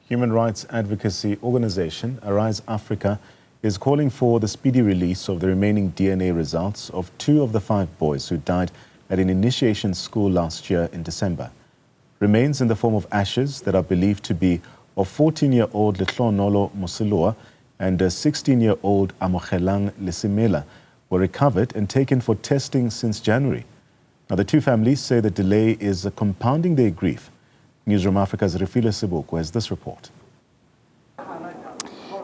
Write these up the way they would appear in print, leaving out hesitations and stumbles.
Human rights advocacy organization Arise Africa is calling for the speedy release of the remaining DNA results of 2 of the 5 boys who died at an initiation school last year in December. Remains in the form of ashes that are believed to be of 14-year-old Letlhogonolo Maseloa and a 16-year-old Amogelang Lesemela were recovered and taken for testing since January. Now, the 2 families say the delay is compounding their grief. Newzroom Afrika's Refiloe Seboko has this report.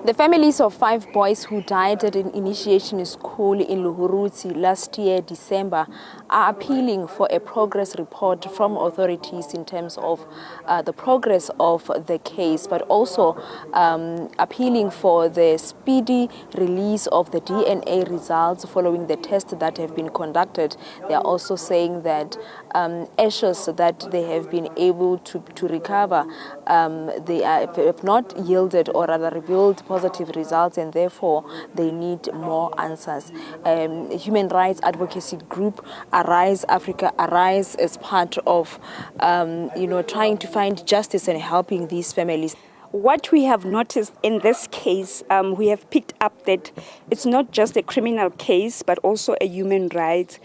The families of 5 boys who died at an initiation school in Luhuruzi last year, December, are appealing for a progress report from authorities in terms of the progress of the case, but also appealing for the speedy release of the DNA results following the tests that have been conducted. They are also saying that ashes that they have been able to recover, they have not yielded or rather revealed positive results, and therefore they need more answers. Human rights advocacy group Arise Afrika Arise is part of trying to find justice and helping these families. What we have noticed in this case, we have picked up that it's not just a criminal case, but also a human rights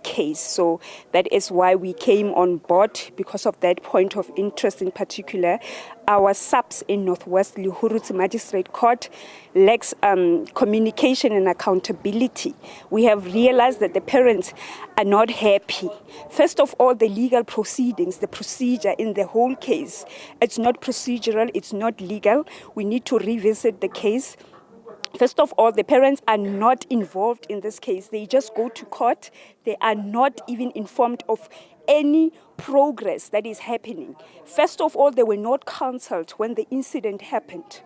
case. So that is why we came on board, because of that point of interest in particular. Our SAPS in Northwest Luhuruzi Magistrate Court lacks communication and accountability. We have realized that the parents are not happy. First of all, the legal proceedings, the procedure in the whole case, it's not procedural, it's not legal. We need to revisit the case. First of all, the parents are not involved in this case. They just go to court. They are not even informed of any progress that is happening. First of all, they were not counseled when the incident happened.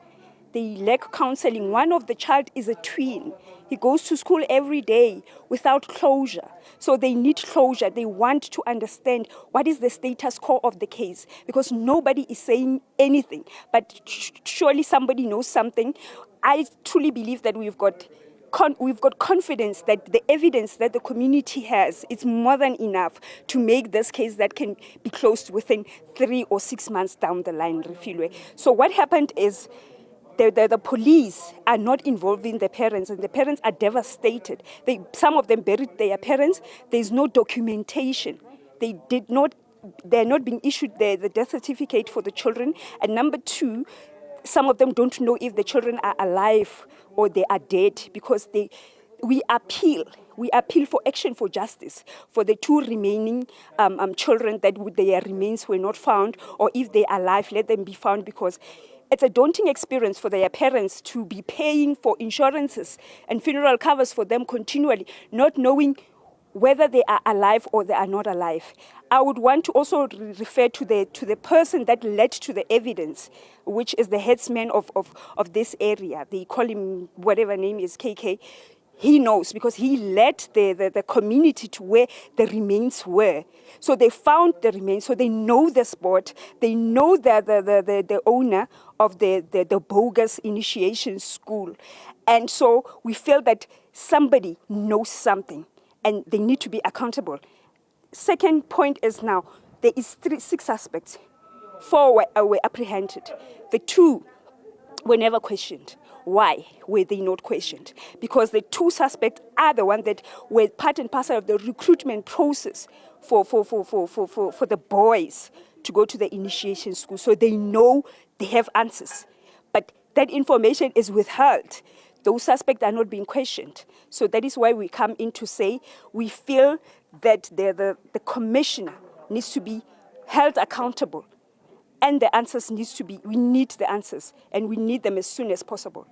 They lack counseling. One of the child is a twin. He goes to school every day without closure. So they need closure. They want to understand what is the status quo of the case, because nobody is saying anything. But surely somebody knows something. I truly believe that we've got confidence that the evidence that the community has is more than enough to make this case that can be closed within 3 or 6 months down the line, Refiloe. So what happened is the police are not involving the parents, and the parents are devastated. Some of them buried their parents. There's no documentation. They're not being issued the death certificate for the children. And number 2, some of them don't know if the children are alive or they are dead, because we appeal for action for justice for the 2 remaining children that their remains were not found, or if they are alive, let them be found, because it's a daunting experience for their parents to be paying for insurances and funeral covers for them continually, not knowing whether they are alive or they are not alive. I would want to also refer to the person that led to the evidence, which is the headsman of this area. They call him whatever name is, KK. He knows, because he led the community to where the remains were. So they found the remains, so they know the spot. They know the owner of the bogus initiation school. And so we feel that somebody knows something, and they need to be accountable. Second point is, now there is 6 suspects. 4 were apprehended. The 2 were never questioned. Why were they not questioned? Because the 2 suspects are the ones that were part and parcel of the recruitment process for the boys to go to the initiation school. So they know, they have answers. But that information is withheld. Those suspects are not being questioned. So that is why we come in to say we feel that the commissioner needs to be held accountable. And the answers we need the answers, and we need them as soon as possible.